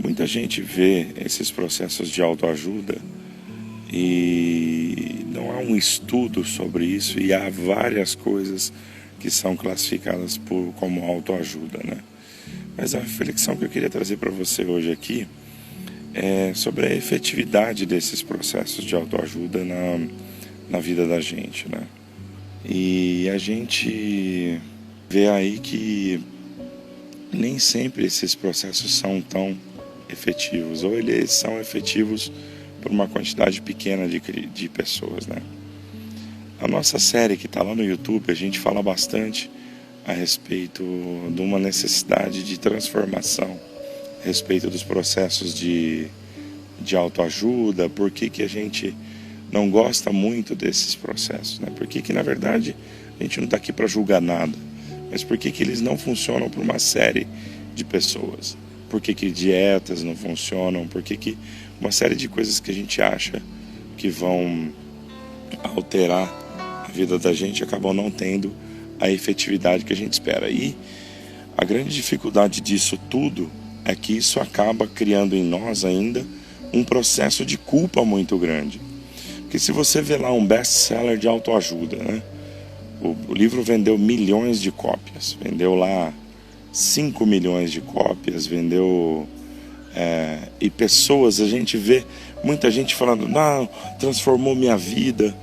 Muita gente vê esses processos de autoajuda e não há um estudo sobre isso, e há várias coisas que são classificadas como autoajuda, né? Mas a reflexão que eu queria trazer para você hoje aqui é sobre a efetividade desses processos de autoajuda na vida da gente, né? E a gente vê aí que nem sempre esses processos são tão efetivos, ou eles são efetivos por uma quantidade pequena de pessoas, né? A nossa série que está lá no YouTube, a gente fala bastante a respeito de uma necessidade de transformação, a respeito dos processos de autoajuda, por que a gente não gosta muito desses processos, né? Por que na verdade a gente não está aqui para julgar nada, mas por que eles não funcionam para uma série de pessoas? Por que dietas não funcionam? Por que uma série de coisas que a gente acha que vão alterar a vida da gente acabam não tendo a efetividade que a gente espera. E a grande dificuldade disso tudo é que isso acaba criando em nós ainda um processo de culpa muito grande. Porque se você vê lá um best-seller de autoajuda, né? O livro vendeu milhões de cópias, vendeu lá 5 milhões de cópias, vendeu... e pessoas, a gente vê muita gente falando, não, transformou minha vida.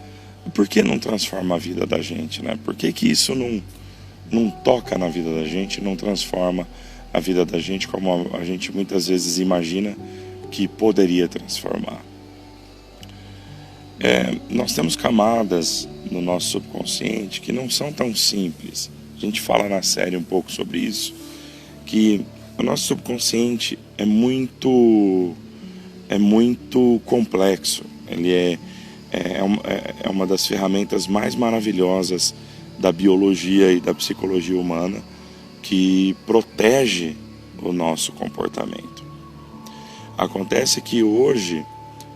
Por que não transforma a vida da gente, né? Por que isso não toca na vida da gente, não transforma a vida da gente como a gente muitas vezes imagina que poderia transformar? Nós temos camadas no nosso subconsciente que não são tão simples. A gente fala na série um pouco sobre isso, que o nosso subconsciente é muito complexo. Ele é uma das ferramentas mais maravilhosas da biologia e da psicologia humana, que protege o nosso comportamento. Acontece que hoje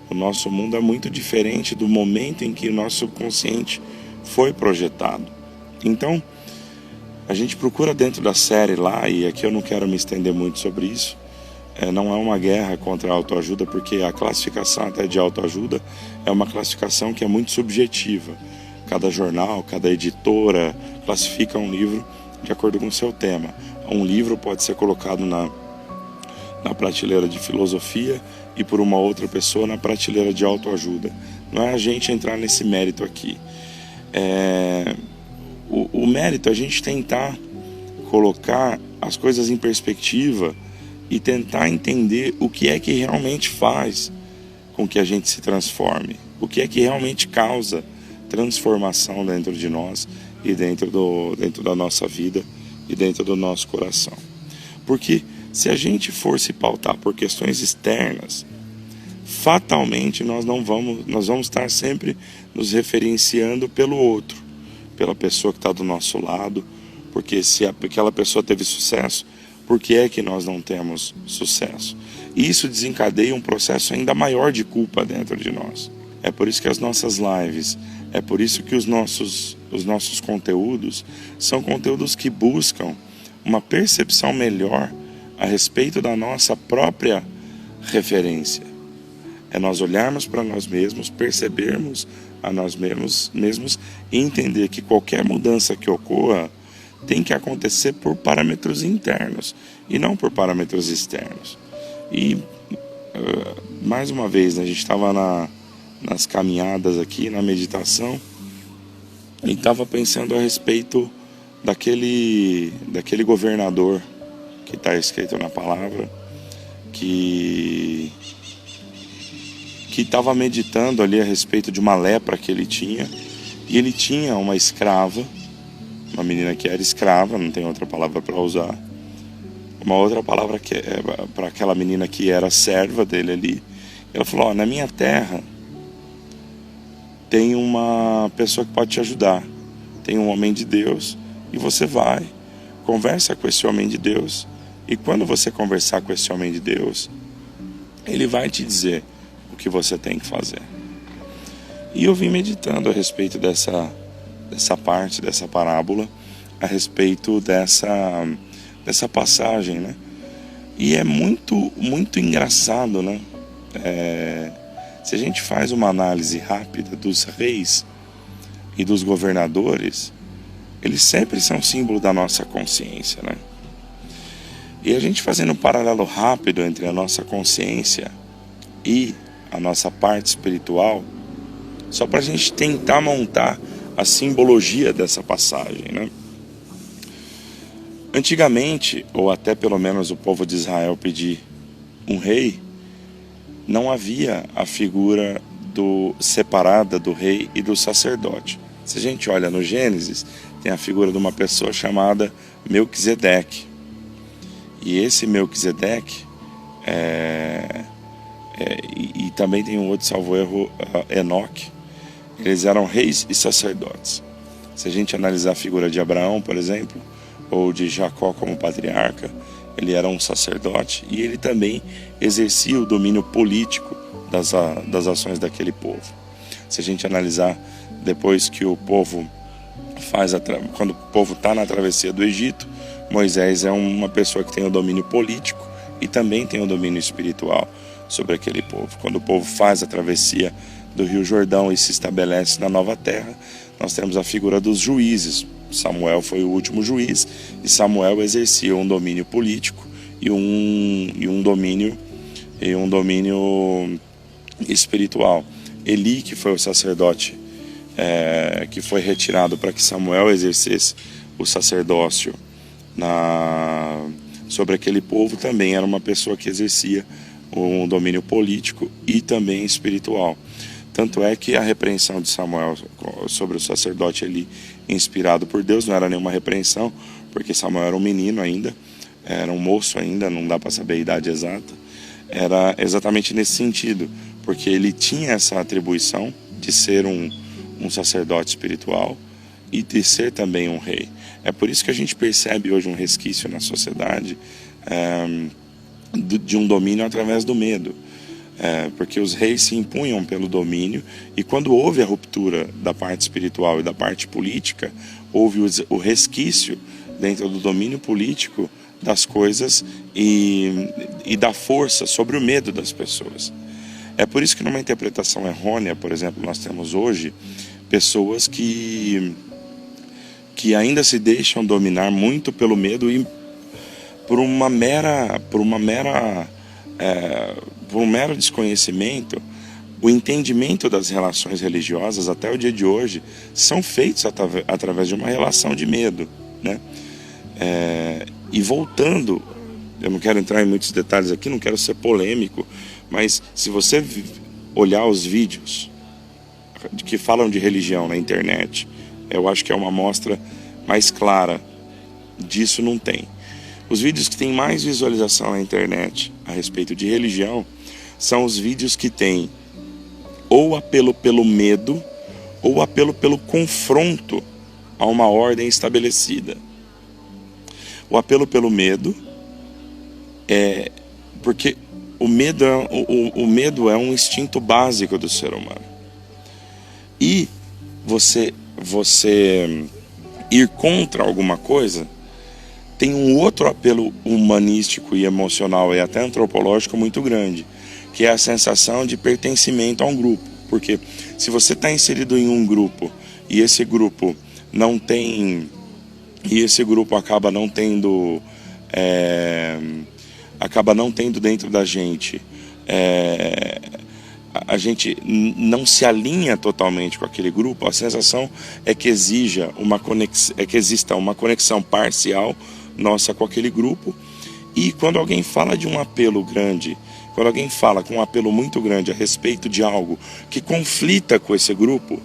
o nosso mundo é muito diferente do momento em que o nosso subconsciente foi projetado. Então, a gente procura dentro da série lá, e aqui eu não quero me estender muito sobre isso, não é uma guerra contra a autoajuda, porque a classificação até de autoajuda é uma classificação que é muito subjetiva. Cada jornal, cada editora classifica um livro de acordo com o seu tema. Um livro pode ser colocado na prateleira de filosofia e por uma outra pessoa na prateleira de autoajuda. Não é a gente entrar nesse mérito aqui. O mérito é a gente tentar colocar as coisas em perspectiva e tentar entender o que é que realmente faz com que a gente se transforme, o que é que realmente causa transformação dentro de nós e dentro da nossa vida e dentro do nosso coração. Porque se a gente for se pautar por questões externas, fatalmente nós vamos estar sempre nos referenciando pelo outro, pela pessoa que está do nosso lado, porque se aquela pessoa teve sucesso, por que é que nós não temos sucesso? E isso desencadeia um processo ainda maior de culpa dentro de nós. É por isso que as nossas lives, é por isso que os nossos conteúdos são conteúdos que buscam uma percepção melhor a respeito da nossa própria referência. É nós olharmos para nós mesmos, percebermos a nós mesmos e entender que qualquer mudança que ocorra tem que acontecer por parâmetros internos e não por parâmetros externos. E, mais uma vez, a gente estava nas caminhadas aqui, na meditação, e estava pensando a respeito daquele governador que está escrito na palavra, que estava meditando ali a respeito de uma lepra que ele tinha, e ele tinha uma escrava, uma menina que era escrava, não tem outra palavra para usar, uma outra palavra que é para aquela menina que era serva dele ali. Ela falou, na minha terra tem uma pessoa que pode te ajudar, tem um homem de Deus, e você vai, conversa com esse homem de Deus, e quando você conversar com esse homem de Deus, ele vai te dizer o que você tem que fazer. E eu vim meditando a respeito dessa parte, dessa parábola, a respeito dessa passagem, né? E é muito, muito engraçado, né? Se a gente faz uma análise rápida dos reis e dos governadores, eles sempre são símbolo da nossa consciência, né? E a gente fazendo um paralelo rápido entre a nossa consciência e a nossa parte espiritual, só para a gente tentar montar a simbologia dessa passagem, né? Antigamente, ou até pelo menos o povo de Israel pedir um rei, não havia a figura separada do rei e do sacerdote. Se a gente olha no Gênesis, tem a figura de uma pessoa chamada Melquisedeque. E esse Melquisedeque, e também tem um outro, salvo erro, Enoque, eles eram reis e sacerdotes. Se a gente analisar a figura de Abraão, por exemplo, ou de Jacó como patriarca, ele era um sacerdote e ele também exercia o domínio político das ações daquele povo. Se a gente analisar depois que o povo quando o povo está na travessia do Egito, Moisés é uma pessoa que tem o domínio político e também tem o domínio espiritual sobre aquele povo. Quando o povo faz a travessia do Rio Jordão e se estabelece na nova terra, nós temos a figura dos juízes. Samuel foi o último juiz e Samuel exercia um domínio político e um domínio espiritual. Eli, que foi o sacerdote que foi retirado para que Samuel exercesse o sacerdócio sobre aquele povo, também era uma pessoa que exercia um domínio político e também espiritual. Tanto é que a repreensão de Samuel sobre o sacerdote Eli, inspirado por Deus, não era nenhuma repreensão, porque Samuel era um menino ainda, era um moço ainda, não dá para saber a idade exata. Era exatamente nesse sentido, porque ele tinha essa atribuição de ser um sacerdote espiritual e de ser também um rei. É por isso que a gente percebe hoje um resquício na sociedade de um domínio através do medo. Porque os reis se impunham pelo domínio, e quando houve a ruptura da parte espiritual e da parte política, houve o resquício dentro do domínio político das coisas e da força sobre o medo das pessoas. É por isso que numa interpretação errônea, por exemplo, nós temos hoje pessoas que ainda se deixam dominar muito pelo medo e por um mero desconhecimento. O entendimento das relações religiosas até o dia de hoje são feitos através de uma relação de medo, né? E voltando, eu não quero entrar em muitos detalhes aqui, não quero ser polêmico, mas se você olhar os vídeos que falam de religião na internet, eu acho que é uma amostra mais clara disso. Não tem. Os vídeos que têm mais visualização na internet a respeito de religião são os vídeos que têm ou apelo pelo medo ou apelo pelo confronto a uma ordem estabelecida. O apelo pelo medo é porque o medo é um instinto básico do ser humano. E você ir contra alguma coisa tem um outro apelo humanístico e emocional e até antropológico muito grande, que é a sensação de pertencimento a um grupo. Porque se você está inserido em um grupo e esse grupo acaba não tendo dentro da gente, a gente não se alinha totalmente com aquele grupo, a sensação é que exista uma conexão parcial nossa com aquele grupo. E quando alguém fala de um apelo grande, quando alguém fala com um apelo muito grande a respeito de algo que conflita com esse grupo,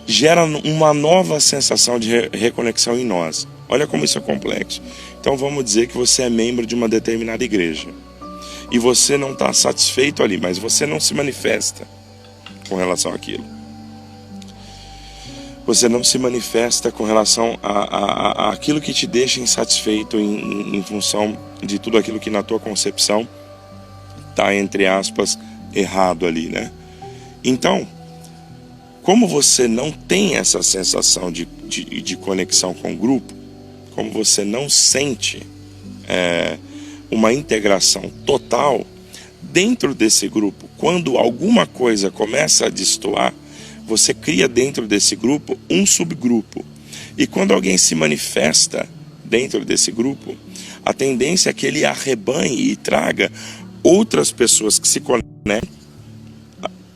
gera uma nova sensação de reconexão em nós. Olha como isso é complexo. Então vamos dizer que você é membro de uma determinada igreja e você não está satisfeito ali, mas você não se manifesta com relação àquilo. Você não se manifesta com relação a aquilo que te deixa insatisfeito em função de tudo aquilo que na tua concepção está, entre aspas, errado ali, né? Então, como você não tem essa sensação de conexão com o grupo, como você não sente uma integração total, dentro desse grupo, quando alguma coisa começa a destoar, você cria dentro desse grupo um subgrupo. E quando alguém se manifesta dentro desse grupo, a tendência é que ele arrebanhe e traga outras pessoas que se conectem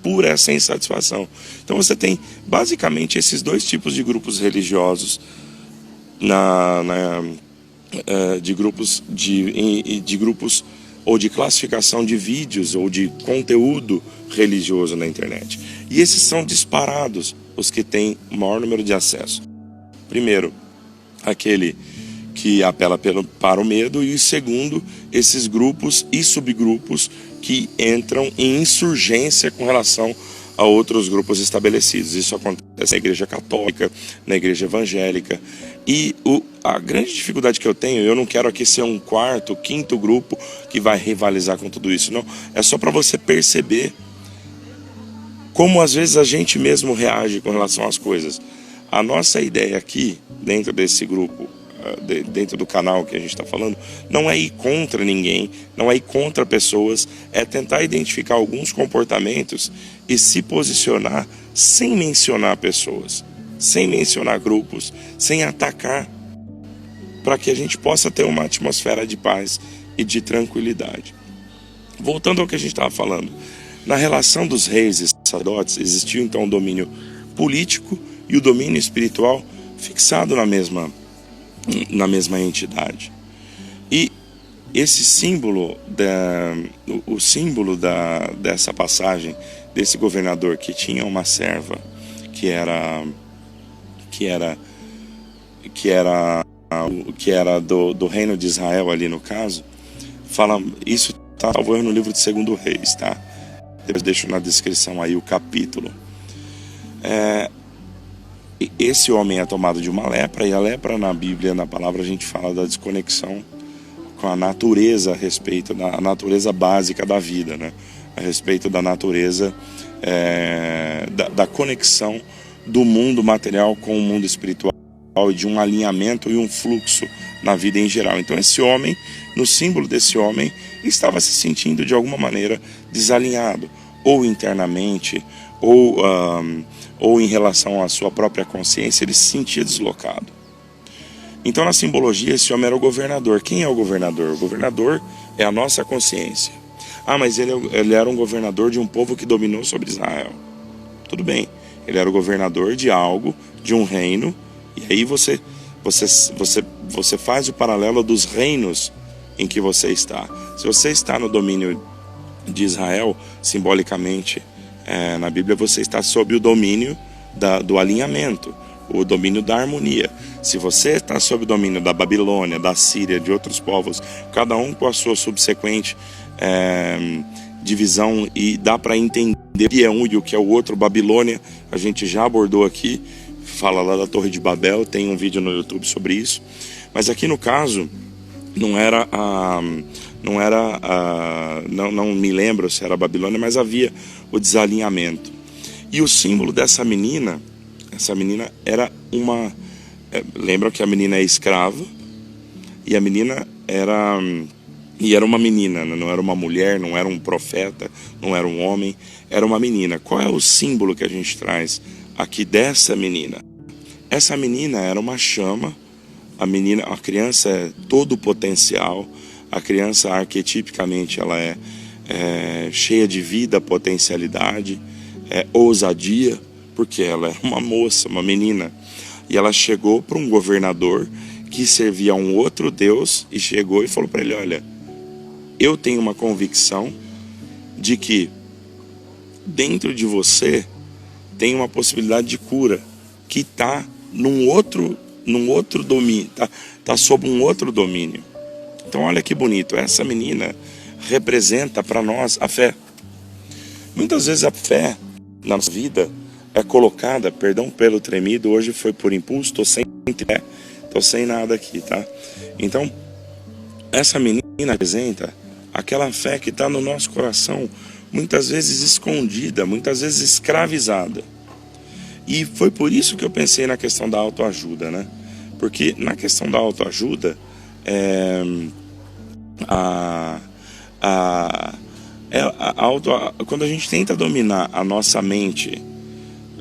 por essa insatisfação. Então você tem basicamente esses dois tipos de grupos religiosos, de grupos ou de classificação de vídeos ou de conteúdo religioso na internet. E esses são disparados os que têm o maior número de acesso. Primeiro, aquele que apela para o medo, e segundo, esses grupos e subgrupos que entram em insurgência com relação a outros grupos estabelecidos. Isso acontece na igreja católica, na igreja evangélica. E a grande dificuldade que eu tenho, eu não quero aqui ser um quarto, quinto grupo que vai rivalizar com tudo isso, não. É só para você perceber como às vezes a gente mesmo reage com relação às coisas. A nossa ideia aqui, dentro desse grupo, dentro do canal que a gente está falando, não é ir contra ninguém, não é ir contra pessoas, é tentar identificar alguns comportamentos e se posicionar sem mencionar pessoas, sem mencionar grupos, sem atacar, para que a gente possa ter uma atmosfera de paz e de tranquilidade. Voltando ao que a gente estava falando, na relação dos reis e sacerdotes existiu então o domínio político e o domínio espiritual fixado na mesma entidade. E esse símbolo, dessa passagem, desse governador que tinha uma serva que era do reino de Israel ali no caso, fala, isso está talvez no livro de 2 Reis, tá? Depois deixo na descrição aí o capítulo. Esse homem é tomado de uma lepra, e a lepra na Bíblia, na palavra, a gente fala da desconexão com a natureza, a respeito da natureza básica da vida, né? A respeito da natureza, da conexão do mundo material com o mundo espiritual, e de um alinhamento e um fluxo na vida em geral. Então esse homem, no símbolo desse homem, estava se sentindo de alguma maneira desalinhado, ou internamente, ou em relação à sua própria consciência, ele se sentia deslocado. Então na simbologia esse homem era o governador. Quem é o governador? O governador é a nossa consciência. Mas ele era um governador de um povo que dominou sobre Israel. Tudo bem, ele era o governador de algo, de um reino, e aí você faz o paralelo dos reinos em que você está. Se você está no domínio de Israel, simbolicamente, na Bíblia você está sob o domínio do alinhamento, o domínio da harmonia. Se você está sob o domínio da Babilônia, da Síria, de outros povos, cada um com a sua subsequente divisão, e dá para entender o que é um e o que é o outro. Babilônia a gente já abordou aqui, fala lá da Torre de Babel, tem um vídeo no YouTube sobre isso. Mas aqui no caso não me lembro se era a Babilônia, mas havia o desalinhamento. E o símbolo dessa menina, era lembra que a menina é escrava, e a menina era uma menina, não era uma mulher, não era um profeta, não era um homem, era uma menina. Qual é o símbolo que a gente traz aqui dessa menina? Essa menina era uma chama. A criança é todo o potencial. A criança arquetipicamente ela é cheia de vida, potencialidade, ousadia, porque ela é uma moça, uma menina. E ela chegou para um governador que servia a um outro Deus, e chegou e falou para ele: olha, eu tenho uma convicção de que dentro de você tem uma possibilidade de cura que está num outro domínio, tá sob um outro domínio. Então olha que bonito, essa menina representa para nós a fé. Muitas vezes a fé na nossa vida é colocada, perdão pelo tremido, hoje foi por impulso, tô sem nada aqui, tá? Então essa menina representa aquela fé que está no nosso coração, muitas vezes escondida, muitas vezes escravizada. E foi por isso que eu pensei na questão da autoajuda, né? Porque na questão da autoajuda, a, a, quando a gente tenta dominar a nossa mente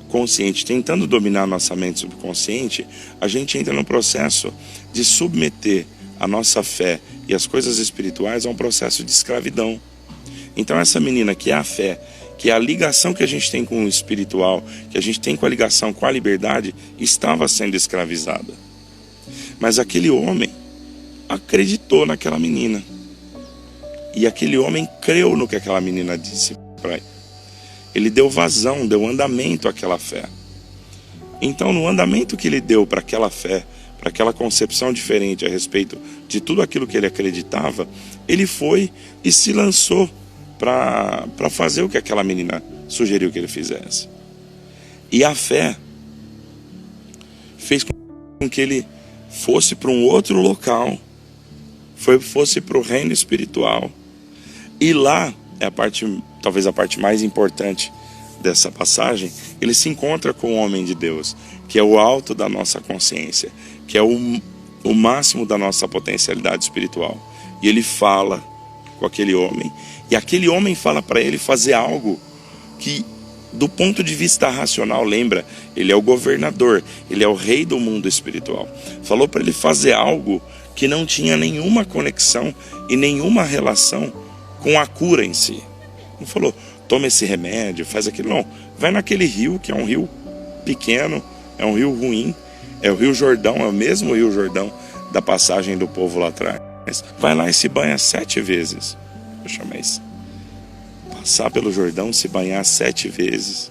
consciente, tentando dominar a nossa mente subconsciente, a gente entra no processo de submeter a nossa fé e as coisas espirituais a um processo de escravidão. Então essa menina que é a fé, que é a ligação que a gente tem com o espiritual, que a gente tem com a ligação com a liberdade, estava sendo escravizada. Mas aquele homem acreditou naquela menina. E aquele homem creu no que aquela menina disse para ele. Ele deu vazão, deu andamento àquela fé. Então, no andamento que ele deu para aquela fé, para aquela concepção diferente a respeito de tudo aquilo que ele acreditava, ele foi e se lançou para fazer o que aquela menina sugeriu que ele fizesse. E a fé fez com que ele fosse para um outro local, fosse para o reino espiritual. E lá é a parte, talvez a parte mais importante dessa passagem. Ele se encontra com o homem de Deus, que é o alto da nossa consciência, que é o máximo da nossa potencialidade espiritual. E ele fala com aquele homem, e aquele homem fala para ele fazer algo que, do ponto de vista racional, lembra, ele é o governador, ele é o rei do mundo espiritual. Falou para ele fazer algo que não tinha nenhuma conexão e nenhuma relação com a cura em si. Não falou, toma esse remédio, faz aquilo, não. Vai naquele rio, que é um rio pequeno, é um rio ruim, é o Rio Jordão, é o mesmo Rio Jordão da passagem do povo lá atrás. Vai lá e se banha 7 vezes. Poxa, mas passar pelo Jordão, se banhar 7 vezes,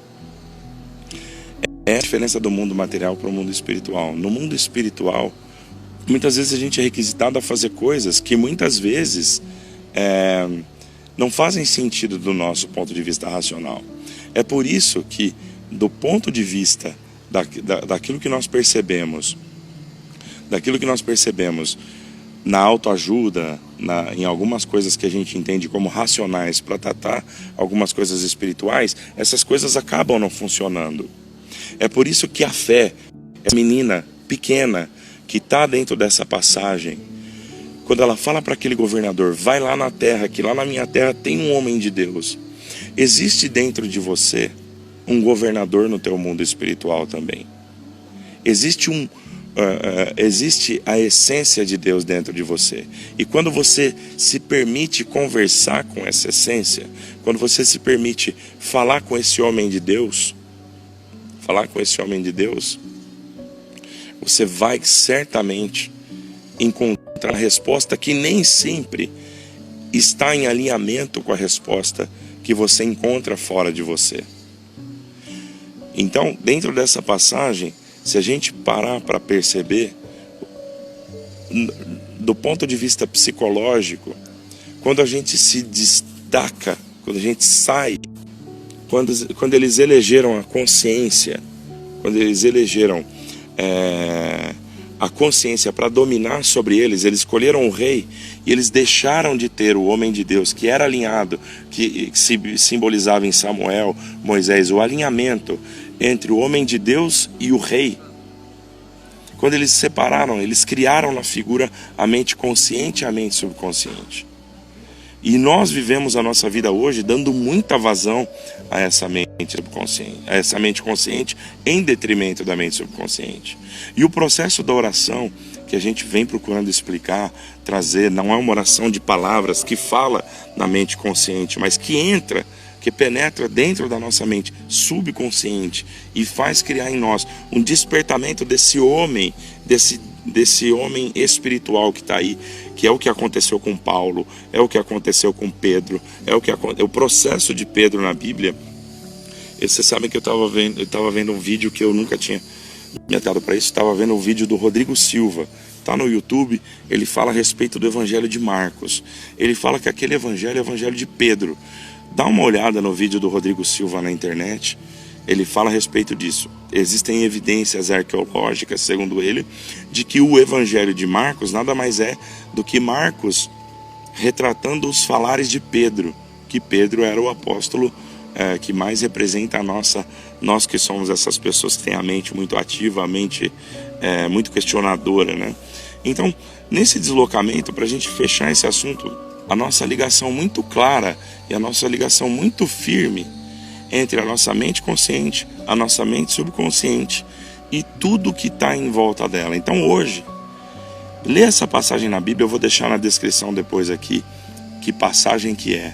é a diferença do mundo material para o mundo espiritual. No mundo espiritual, muitas vezes a gente é requisitado a fazer coisas que muitas vezes não fazem sentido do nosso ponto de vista racional. É por isso que, do ponto de vista daquilo que nós percebemos, na autoajuda, em algumas coisas que a gente entende como racionais para tratar algumas coisas espirituais, essas coisas acabam não funcionando. É por isso que a fé, essa menina pequena que está dentro dessa passagem, quando ela fala para aquele governador, vai lá na terra, que lá na minha terra tem um homem de Deus. Existe dentro de você um governador no teu mundo espiritual também. Existe a essência de Deus dentro de você. E quando você se permite conversar com essa essência, quando você se permite falar com esse homem de Deus, você vai certamente encontrar a resposta que nem sempre está em alinhamento com a resposta que você encontra fora de você. Então, dentro dessa passagem, se a gente parar para perceber, do ponto de vista psicológico, quando a gente se destaca, quando a gente sai, quando eles elegeram a consciência, quando eles elegeram a consciência para dominar sobre eles, eles escolheram o rei e eles deixaram de ter o homem de Deus, que era alinhado, que se simbolizava em Samuel, Moisés, o alinhamento entre o homem de Deus e o rei. Quando eles se separaram, eles criaram na figura a mente consciente e a mente subconsciente. E nós vivemos a nossa vida hoje dando muita vazão a essa mente subconsciente, a essa mente consciente, em detrimento da mente subconsciente. E o processo da oração que a gente vem procurando explicar, trazer, não é uma oração de palavras que fala na mente consciente, mas que entra, que penetra dentro da nossa mente subconsciente e faz criar em nós um despertamento desse homem, desse homem espiritual que está aí, que é o que aconteceu com Paulo, é o que aconteceu com Pedro, é o processo de Pedro na Bíblia. E vocês sabem que eu estava vendo um vídeo que eu nunca tinha me atado para isso, estava vendo um vídeo do Rodrigo Silva, está no YouTube. Ele fala a respeito do Evangelho de Marcos. Ele fala que aquele evangelho é o Evangelho de Pedro. Dá uma olhada no vídeo do Rodrigo Silva na internet, ele fala a respeito disso. Existem evidências arqueológicas, segundo ele, de que o Evangelho de Marcos nada mais é do que Marcos retratando os falares de Pedro, que Pedro era o apóstolo que mais representa nós que somos essas pessoas que têm a mente muito ativa, a mente muito questionadora, né? Então, Nesse deslocamento, para a gente fechar esse assunto, a nossa ligação muito clara e a nossa ligação muito firme entre a nossa mente consciente, a nossa mente subconsciente e tudo que está em volta dela. Então hoje, lê essa passagem na Bíblia, eu vou deixar na descrição depois aqui que passagem que é.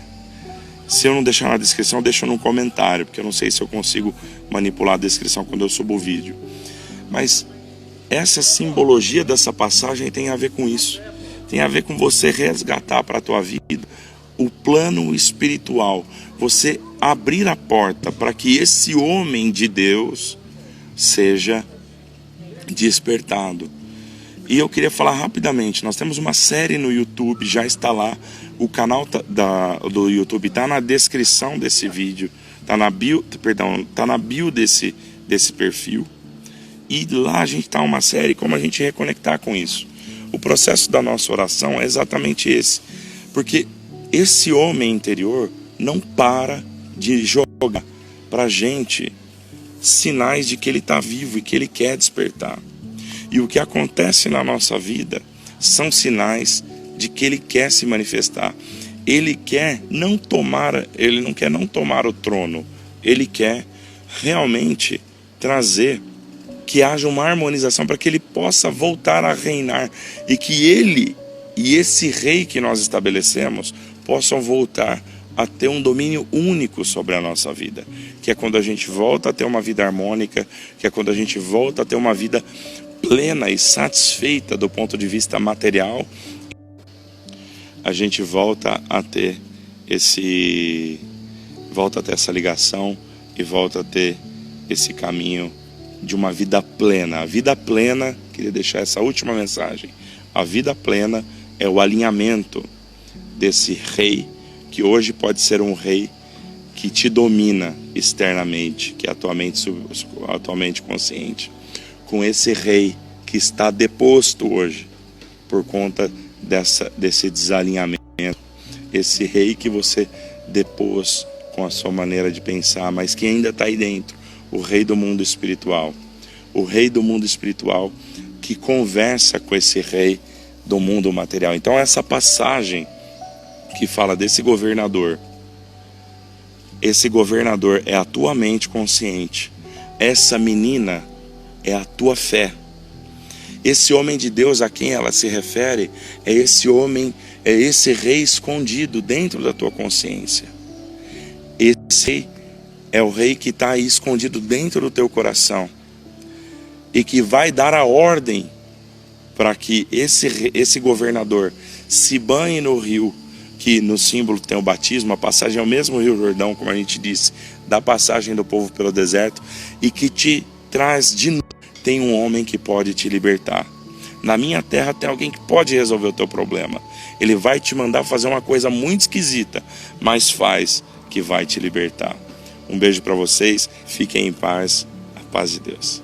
Se eu não deixar na descrição, deixa no comentário, porque eu não sei se eu consigo manipular a descrição quando eu subo o vídeo. Mas essa simbologia dessa passagem tem a ver com isso. Tem a ver com você resgatar para a tua vida o plano espiritual. Você abrir a porta para que esse homem de Deus seja despertado. E eu queria falar rapidamente, nós temos uma série no YouTube, já está lá, o canal do YouTube está na descrição desse vídeo, está na bio desse perfil, e lá a gente está uma série como a gente reconectar com isso. O processo da nossa oração é exatamente esse, porque esse homem interior não para de jogar para a gente sinais de que ele está vivo e que ele quer despertar. E o que acontece na nossa vida são sinais de que ele quer se manifestar. Ele não quer não tomar o trono. Ele quer realmente trazer que haja uma harmonização para que ele possa voltar a reinar e que ele e esse rei que nós estabelecemos possam voltar a ter um domínio único sobre a nossa vida, que é quando a gente volta a ter uma vida harmônica, que é quando a gente volta a ter uma vida plena e satisfeita do ponto de vista material, a gente volta a ter essa ligação e volta a ter esse caminho de uma vida plena. A vida plena, queria deixar essa última mensagem, a vida plena é o alinhamento desse rei, que hoje pode ser um rei que te domina externamente, que é a tua mente consciente, com esse rei que está deposto hoje por conta desse desalinhamento, esse rei que você depôs com a sua maneira de pensar, mas que ainda está aí dentro, o rei do mundo espiritual, que conversa com esse rei do mundo material. Então essa passagem que fala desse governador, esse governador é a tua mente consciente, essa menina é a tua fé. Esse homem de Deus a quem ela se refere é esse homem, é esse rei escondido dentro da tua consciência. Esse rei é o rei que está aí escondido dentro do teu coração e que vai dar a ordem para que esse governador se banhe no rio, que no símbolo tem o batismo, a passagem é o mesmo Rio Jordão, como a gente disse, da passagem do povo pelo deserto, e que te traz de novo. Tem um homem que pode te libertar. Na minha terra tem alguém que pode resolver o teu problema. Ele vai te mandar fazer uma coisa muito esquisita, mas faz, que vai te libertar. Um beijo para vocês, fiquem em paz, a paz de Deus.